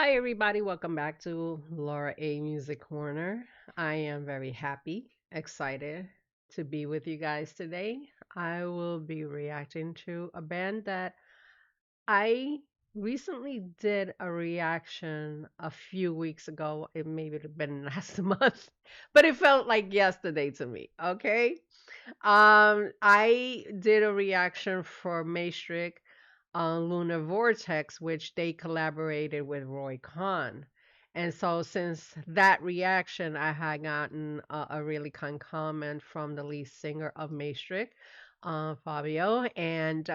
Hi, everybody. Welcome back to Laura A Music Corner. I am very happy, excited to be with you guys today. I will be reacting to a band that I recently did a reaction a few weeks ago. It maybe have been last month, but it felt like yesterday to me. Okay. I did a reaction for Maestrick on Lunar Vortex, which they collaborated with Roy Khan. And so, since that reaction, I had gotten a really kind comment from the lead singer of Maestrick, Fabio, and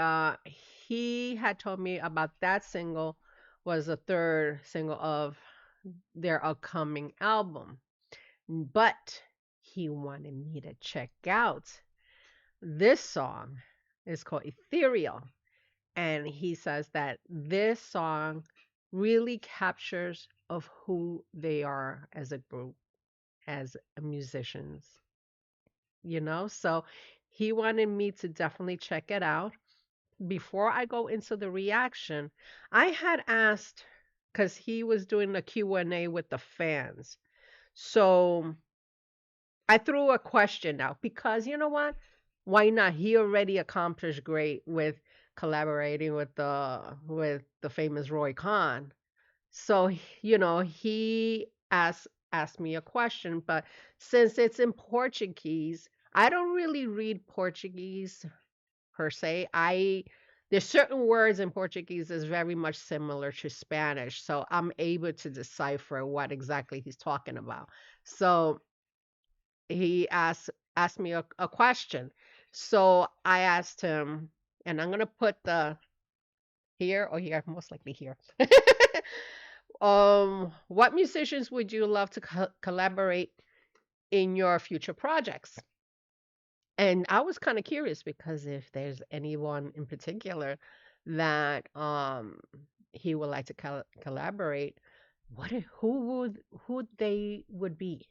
he had told me about that single was the third single of their upcoming album. But he wanted me to check out this song. Is called Ethereal. And he says that this song really captures of who they are as a group, as musicians, So he wanted me to definitely check it out. Before I go into the reaction, I had asked because he was doing a Q&A with the fans. So I threw a question out because you know what? Why not? He already accomplished great with collaborating with the famous Roy Khan. So, he asked me a question, but since it's in Portuguese, I don't really read Portuguese per se. I There's certain words in Portuguese is very much similar to Spanish, so I'm able to decipher what exactly he's talking about. So he asked me a question. So I asked him, and I'm gonna put the here or here, most likely here. What musicians would you love to collaborate in your future projects? And I was kind of curious because if there's anyone in particular that he would like to collaborate, who they would be?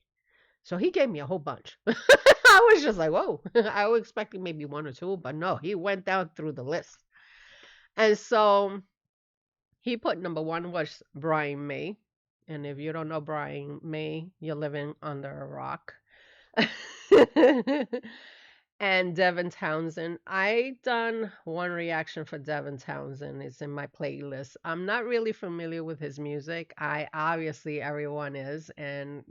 So he gave me a whole bunch. I was just like, whoa. I was expecting maybe one or two, but no, he went down through the list. And so he put number one was Brian May. And if you don't know Brian May, you're living under a rock. And Devin Townsend. I done one reaction for Devin Townsend. It's in my playlist. I'm not really familiar with his music. I obviously everyone is, and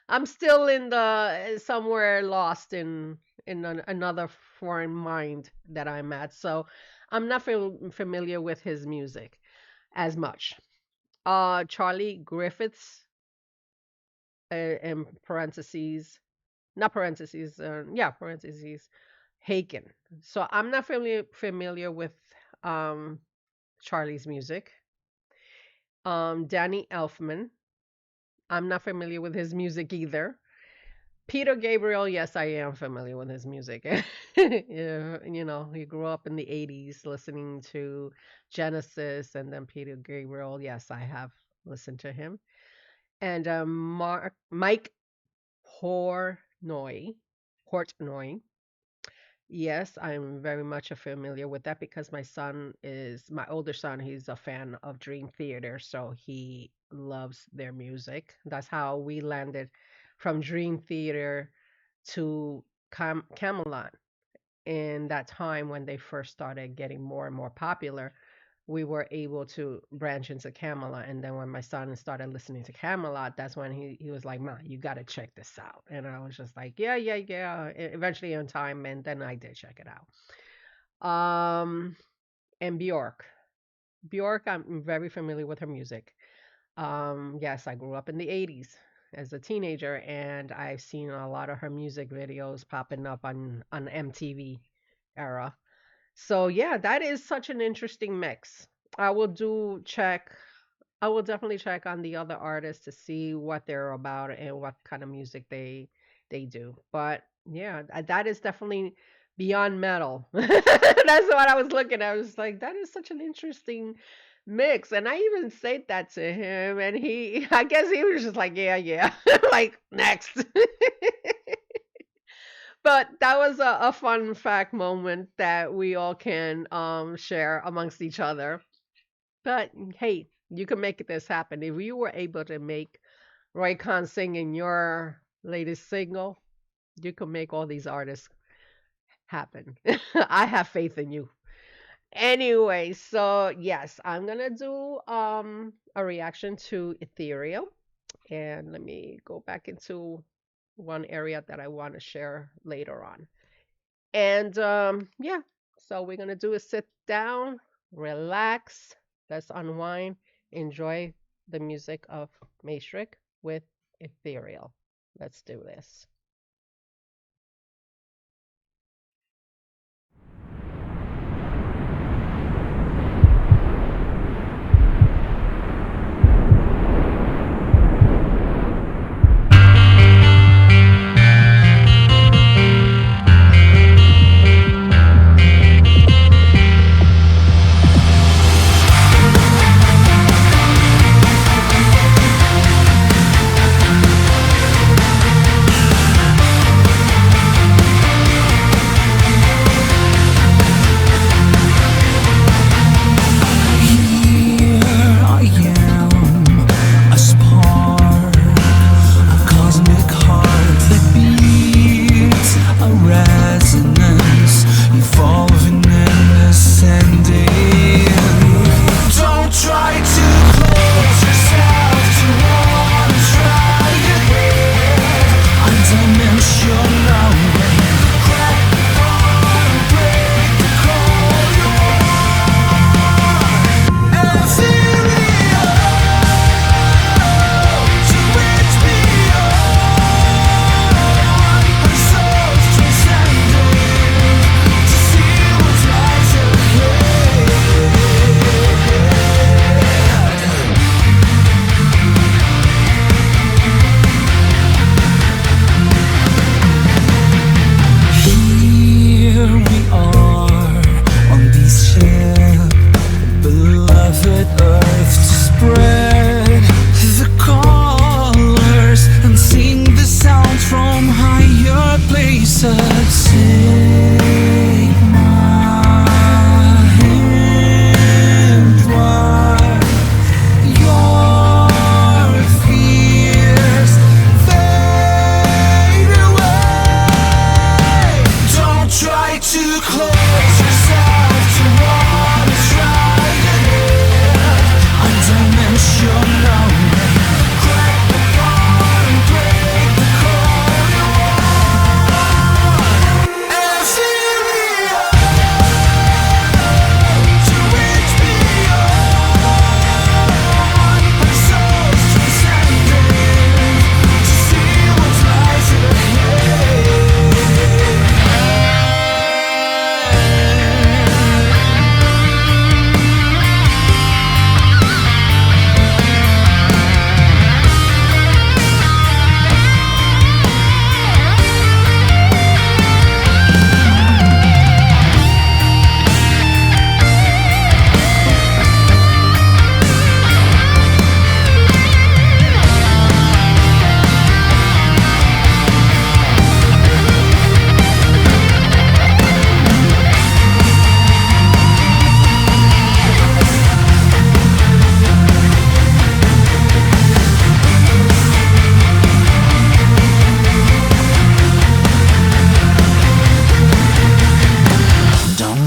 I'm still in the somewhere lost in another foreign mind that I'm at. So I'm not familiar with his music as much. Charlie Griffiths, in parentheses, not parentheses, yeah, parentheses, Haken. So I'm not familiar with um, Charlie's music. Danny Elfman, I'm not familiar with his music either. Peter Gabriel, yes, I am familiar with his music. Yeah, he grew up in the 80s listening to Genesis and then Peter Gabriel. Yes, I have listened to him. And Mike Portnoy. Portnoy. Yes, I'm very much familiar with that because my older son, he's a fan of Dream Theater, so he loves their music. That's how we landed from Dream Theater to Camelot. In that time when they first started getting more and more popular, we were able to branch into Camelot. And then when my son started listening to Camelot, that's when he was like, Ma, you got to check this out. And I was just like, yeah, yeah, yeah. Eventually in time. And then I did check it out. And Bjork. Bjork, I'm very familiar with her music. Yes, I grew up in the 80s as a teenager, and I've seen a lot of her music videos popping up on MTV era. So yeah, that is such an interesting mix. I will do check. I will definitely check on the other artists to see what they're about and what kind of music they do. But yeah, that is definitely beyond metal. That's what I was looking at. I was like, that is such an interesting mix. And I even said that to him, and I guess he was just like, yeah, yeah, like next. But that was a fun fact moment that we all can share amongst each other. But hey, you can make this happen. If you were able to make Roy Khan sing in your latest single, you can make all these artists happen. I have faith in you. Anyway, so yes, I'm gonna do a reaction to Ethereal. And let me go back into one area that I want to share later on. And yeah, so we're gonna do is sit down, relax, let's unwind, enjoy the music of Maestrick with Ethereal. Let's do this.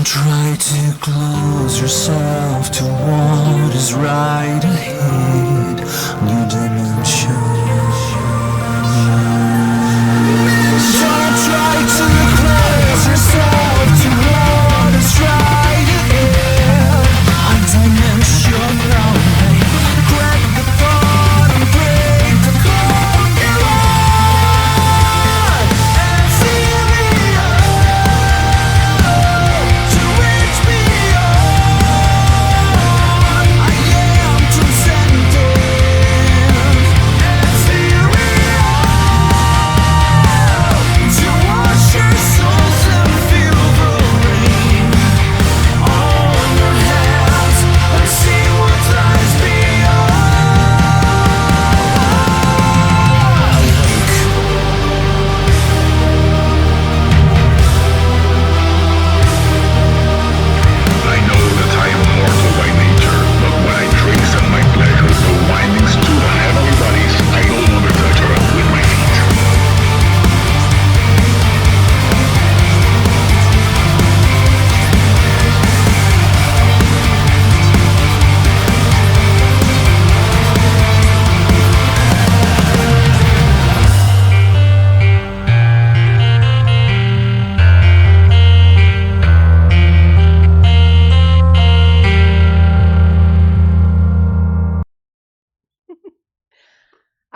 Try to close yourself to what is right ahead. New dimension. Don't try to close yourself to what is right ahead. A dimensional. Crack the thought and break the code. You're on and feel me to reach beyond. I am transcendent.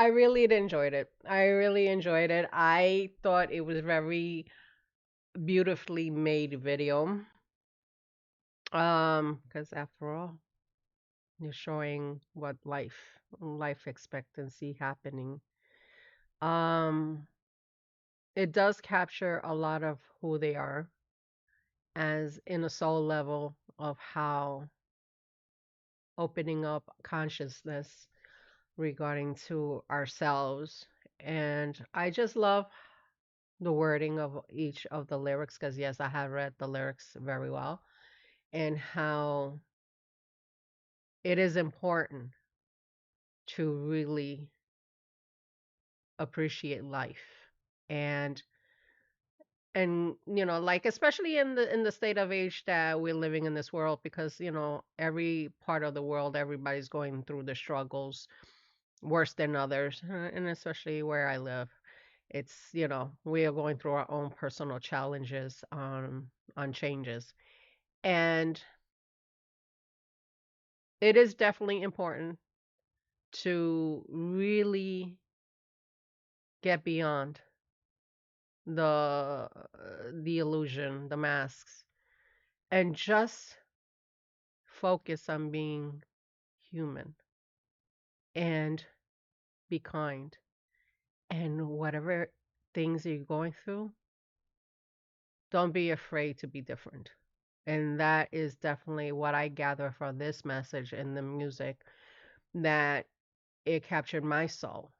really enjoyed it. I really enjoyed it. I thought it was very beautifully made video. Because after all, you're showing what life expectancy happening. Um, it does capture a lot of who they are as in a soul level of how opening up consciousness regarding to ourselves. And I just love the wording of each of the lyrics because, yes, I have read the lyrics very well, and how it is important to really appreciate life. And like especially in the state of age that we're living in this world, because every part of the world, everybody's going through the struggles worse than others, and especially where I live, it's we are going through our own personal challenges on changes. And it is definitely important to really get beyond the illusion, the masks, and just focus on being human and be kind. And whatever things you're going through, don't be afraid to be different. And that is definitely what I gather from this message in the music, that it captured my soul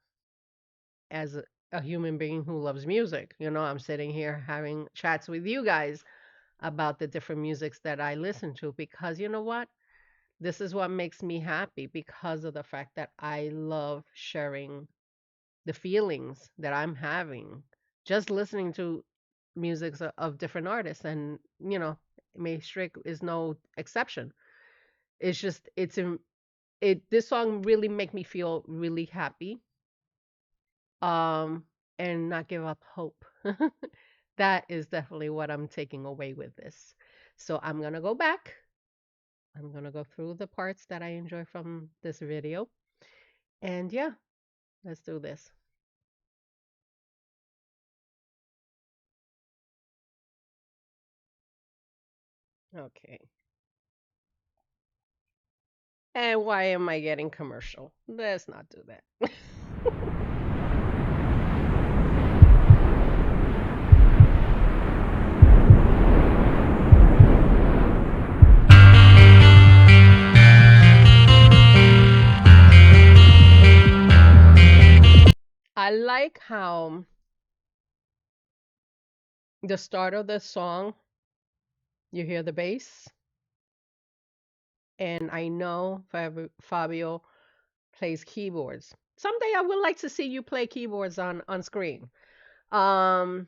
as a human being who loves music. I'm sitting here having chats with you guys about the different musics that I listen to, because you know what? This is what makes me happy, because of the fact that I love sharing the feelings that I'm having just listening to musics of different artists. And Maestrick is no exception. It's just this song really make me feel really happy, um and not give up hope. That is definitely what I'm taking away with this. So I'm going to go back. I'm going to go through the parts that I enjoy from this video. And yeah, let's do this. Okay. And why am I getting commercial? Let's not do that. I like how the start of the song, you hear the bass, and I know Fabio plays keyboards. Someday I would like to see you play keyboards on screen. Um,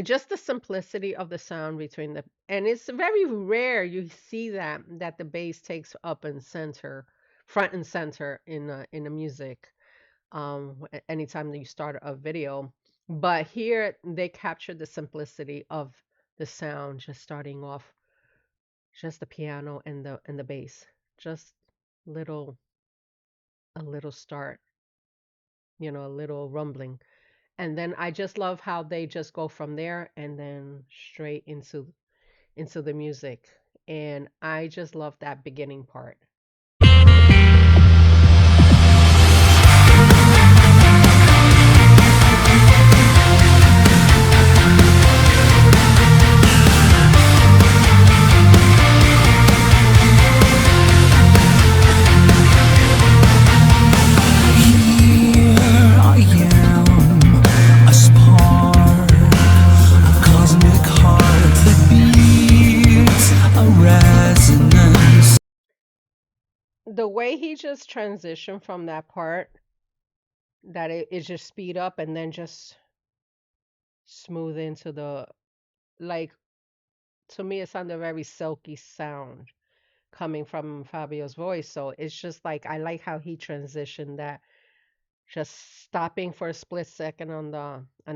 just the simplicity of the sound between and it's very rare you see that the bass takes up and center, front and center in the music. Anytime that you start a video, but here they captured the simplicity of the sound, just starting off, just the piano and the bass, just little a little start, a little rumbling. And then I just love how they just go from there and then straight into the music. And I just love that beginning part. Here I am, a spark, a cosmic heart that beats a resonance. The way he just transitioned from that part, that it just speed up and then just smooth into like, to me it sounded very silky sound coming from Fabio's voice. So it's just like I like how he transitioned that, just stopping for a split second on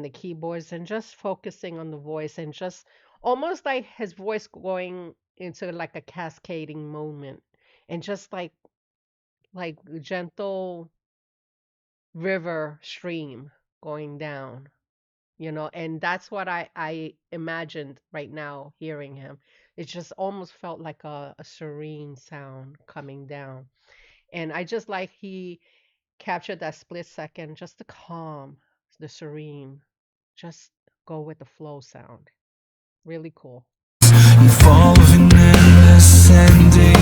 the keyboards and just focusing on the voice, and just almost like his voice going into like a cascading moment, and just like gentle river stream going down, and that's what I imagined right now hearing him. It just almost felt like a serene sound coming down. And I just like he captured that split second, just the calm, the serene, just go with the flow sound. Really cool. evolving and ascending.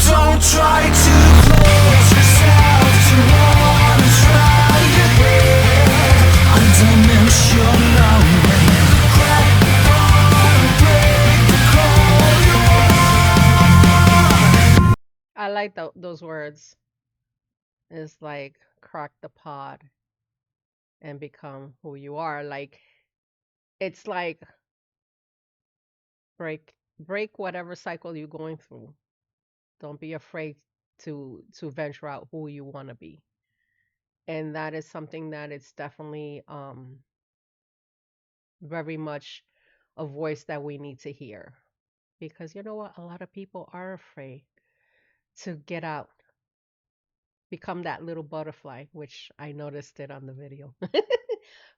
Don't try to close yourself to what is right ahead. Undimensional, crack the bottom, break the cold you are. I like those words. It's like crack the pod and become who you are. Like it's like break whatever cycle you're going through. Don't be afraid to venture out who you want to be. And that is something that it's definitely very much a voice that we need to hear. Because you know what? A lot of people are afraid to get out, become that little butterfly, which I noticed it on the video.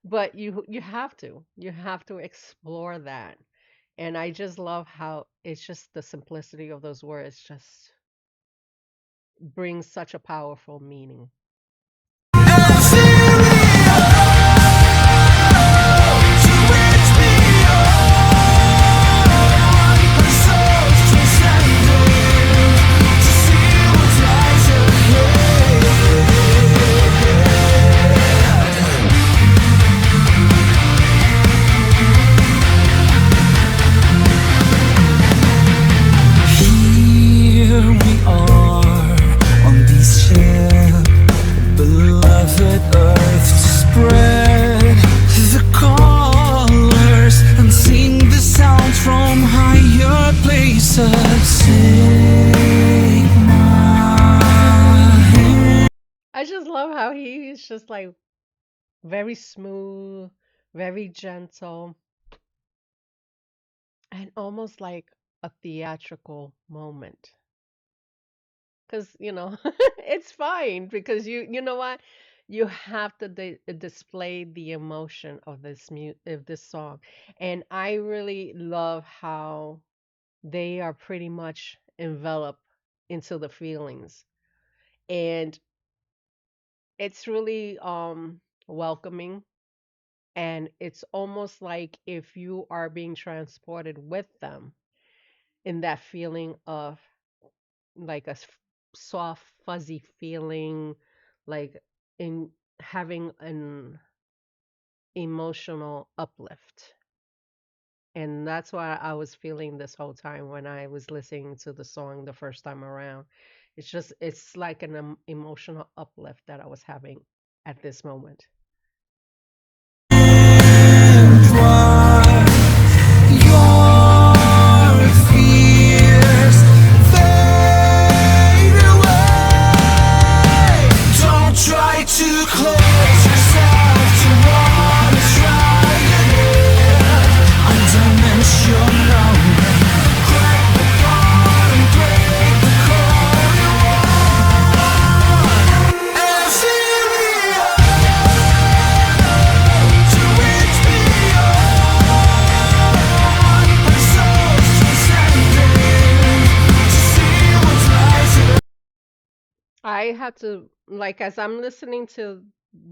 But you have to. You have to explore that. And I just love how it's just the simplicity of those words just brings such a powerful meaning. Here we are on this ship, beloved Earth, to spread the colors and sing the sounds from higher places. Take my hand. I just love how he's just like very smooth, very gentle, and almost like a theatrical moment. Because, it's fine because you know what? You have to display the emotion of this song. And I really love how they are pretty much enveloped into the feelings. And it's really welcoming, and it's almost like if you are being transported with them in that feeling of like soft fuzzy feeling, like in having an emotional uplift. And that's what I was feeling this whole time when I was listening to the song the first time around. It's like an emotional uplift that I was having at this moment. Your fears fade away. Don't try to close yourself to what is right ahead. Undimensional, crack the bottom, break the core you are. Ethereal, to reach beyond the soul's transcending, to see what's rising. I had to, like, as I'm listening to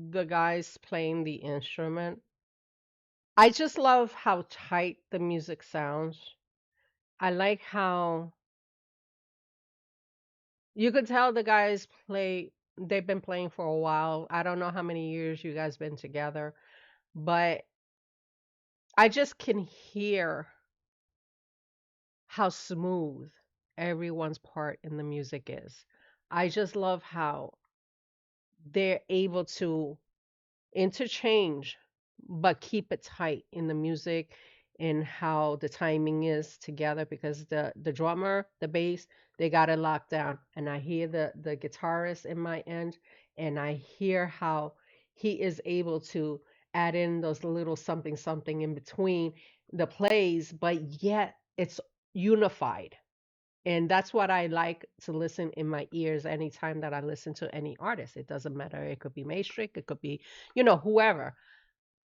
the guys playing the instrument, I just love how tight the music sounds. I like how you could tell the guys they've been playing for a while. I don't know how many years you guys been together, but I just can hear how smooth everyone's part in the music is. I just love how they're able to interchange but keep it tight in the music and how the timing is together, because the drummer, the bass, they got it locked down, and I hear the guitarist in my end, and I hear how he is able to add in those little something something in between the plays, but yet it's unified. And that's what I like to listen in my ears anytime that I listen to any artist. It doesn't matter. It could be Maestrick, it could be, whoever.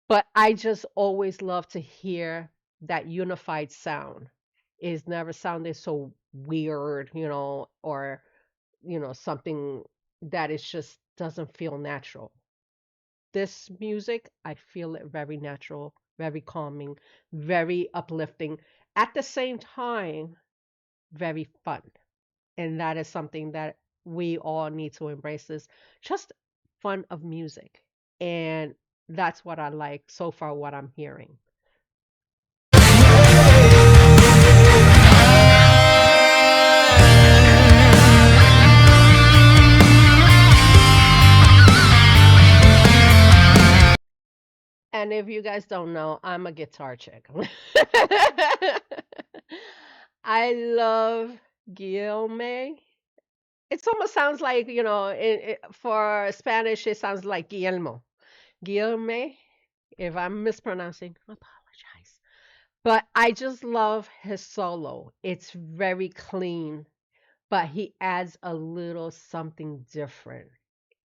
But I just always love to hear that unified sound. It's never sounded so weird, or, something that is just doesn't feel natural. This music, I feel it very natural, very calming, very uplifting. At the same time, very fun. And that is something that we all need to embrace is just fun of music. And that's what I like so far, what I'm hearing. And if you guys don't know, I'm a guitar chick. I love Guillaume. It almost sounds like, for Spanish, it sounds like Guillermo. Guillaume, if I'm mispronouncing, I apologize. But I just love his solo. It's very clean, but he adds a little something different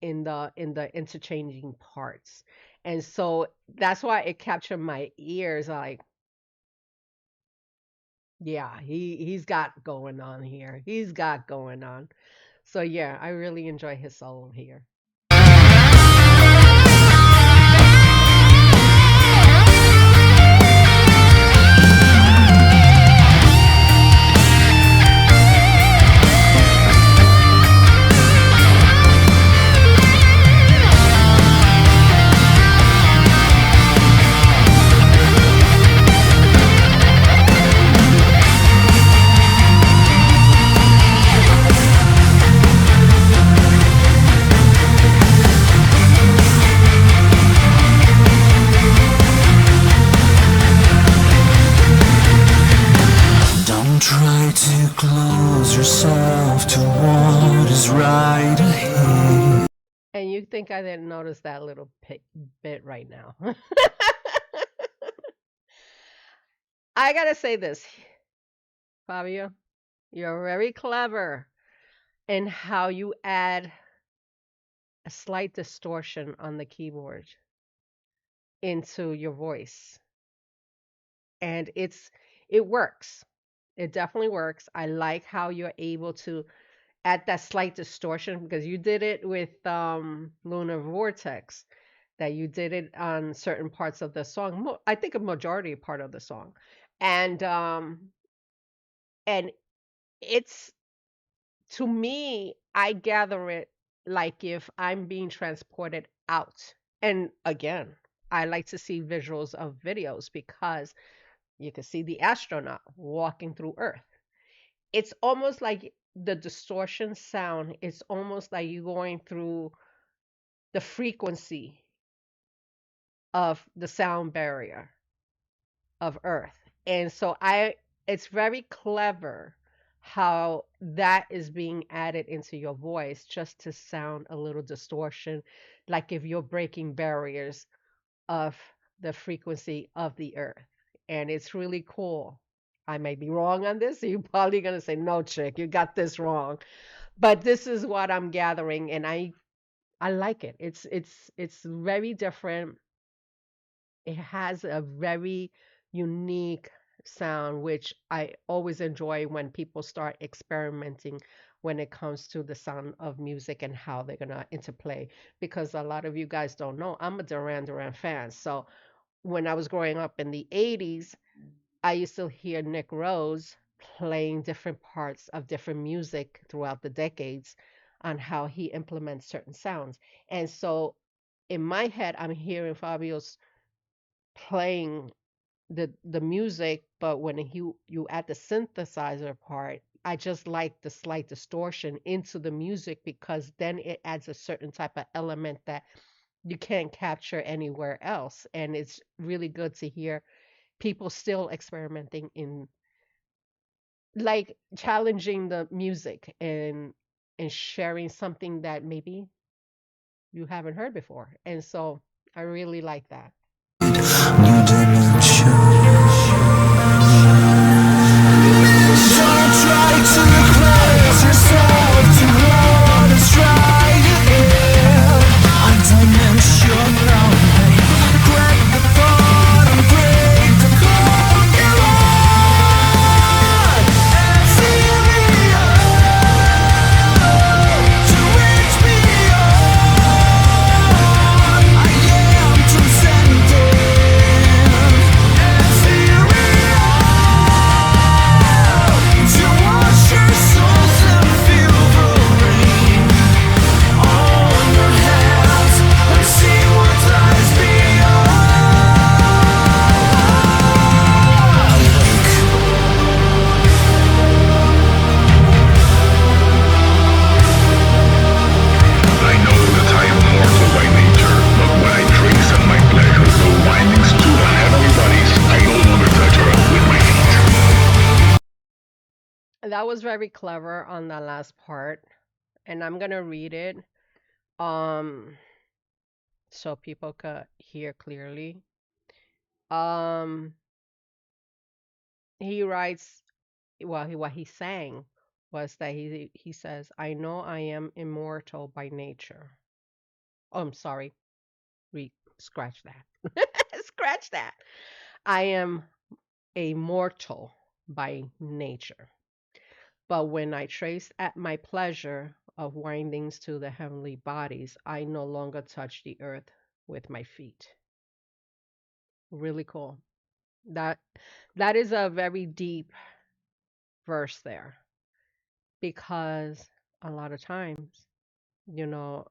in the interchanging parts. And so that's why it captured my ears. Like, yeah, he's got going on here. He's got going on. So yeah, I really enjoy his solo here. Don't try to close yourself to what is right ahead. And you think I didn't notice that little bit right now. I gotta say this, Fabio, you're very clever in how you add a slight distortion on the keyboard into your voice. And it works. It definitely works. I like how you're able to add that slight distortion because you did it with Lunar Vortex, that you did it on certain parts of the song. I think a majority part of the song. And it's, to me, I gather it like if I'm being transported out. And again, I like to see visuals of videos because you can see the astronaut walking through Earth. It's almost like the distortion sound, it's almost like you're going through the frequency of the sound barrier of Earth. And so it's very clever how that is being added into your voice just to sound a little distortion, like if you're breaking barriers of the frequency of the Earth. And it's really cool. I may be wrong on this. So you're probably going to say, no, chick, you got this wrong. But this is what I'm gathering, and I like it. It's very different. It has a very unique sound, which I always enjoy when people start experimenting when it comes to the sound of music and how they're gonna interplay. Because a lot of you guys don't know, I'm a Duran Duran fan. So when I was growing up in the 80s, I used to hear Nick Rose playing different parts of different music throughout the decades on how he implements certain sounds. And so in my head, I'm hearing Fabio's playing the music, but when you add the synthesizer part, I just like the slight distortion into the music because then it adds a certain type of element that you can't capture anywhere else. And it's really good to hear people still experimenting in, like, challenging the music and sharing something that maybe you haven't heard before. And so I really like that. New dimension. Don't try to That was very clever on the last part, and I'm gonna read it um so people could hear clearly. Um, he writes, well, what he sang was that he says, "I know I am immortal by nature." Oh, I'm sorry. Re Scratch that. Scratch that. I am a mortal by nature. But when I trace at my pleasure of windings to the heavenly bodies, I no longer touch the earth with my feet. Really cool. That that is a very deep verse there because a lot of times, you know,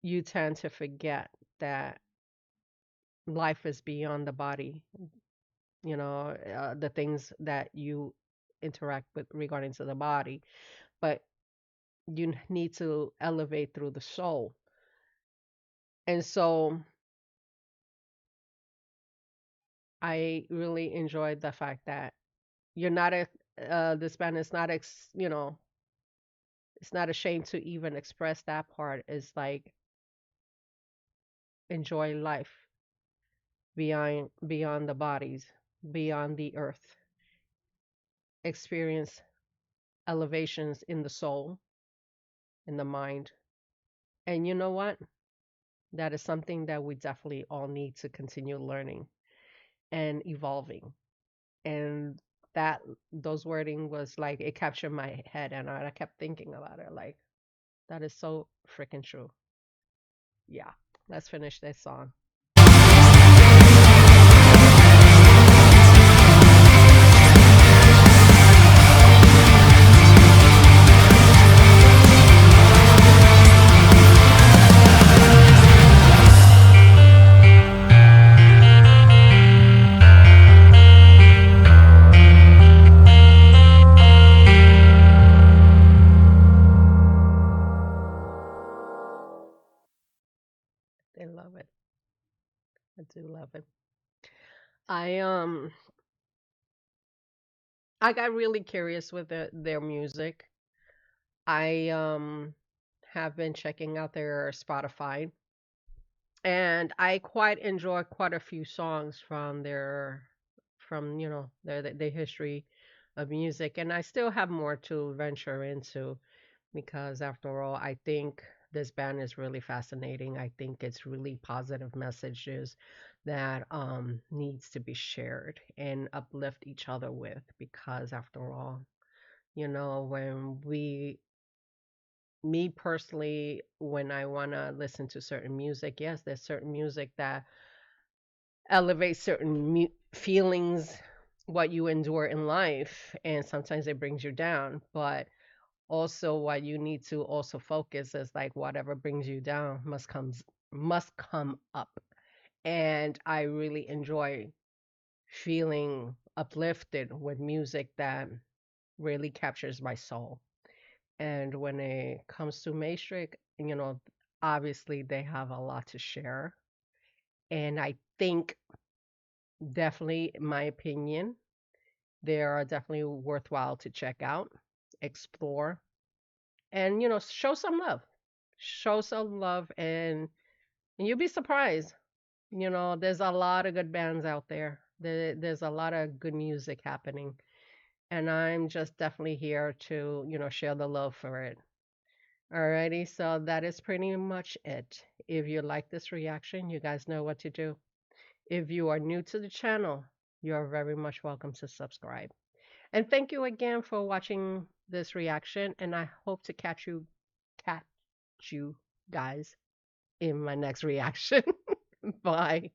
you tend to forget that life is beyond the body, the things that you interact with regarding to the body, but you need to elevate through the soul. And so I really enjoyed the fact that you're not a this band is not it's not ashamed to even express that part. Is like enjoy life beyond the bodies, beyond the earth, experience elevations in the soul, in the mind. And you know what? That is something that we definitely all need to continue learning and evolving. And that those wording was like it captured my head, and I kept thinking about it like that is so freaking true. Yeah. Let's finish this song. I love it. I do love it. I I got really curious with their music. I have been checking out their Spotify, and I quite enjoy quite a few songs from their history of music, and I still have more to venture into because after all, I think this band is really fascinating. I think it's really positive messages that needs to be shared and uplift each other with because after all, when we me personally, when I want to listen to certain music, yes, there's certain music that elevates certain feelings, what you endure in life, and sometimes it brings you down. But also, what you need to also focus is like whatever brings you down must come up. And I really enjoy feeling uplifted with music that really captures my soul. And when it comes to Maestrick, obviously they have a lot to share. And I think, definitely, in my opinion, they are definitely worthwhile to check out, explore, and, show some love. Show some love, and you'll be surprised. There's a lot of good bands out there. There's a lot of good music happening. And I'm just definitely here to, share the love for it. Alrighty, so that is pretty much it. If you like this reaction, you guys know what to do. If you are new to the channel, you're very much welcome to subscribe. And thank you again for watching this reaction, and I hope to catch you guys in my next reaction. Bye.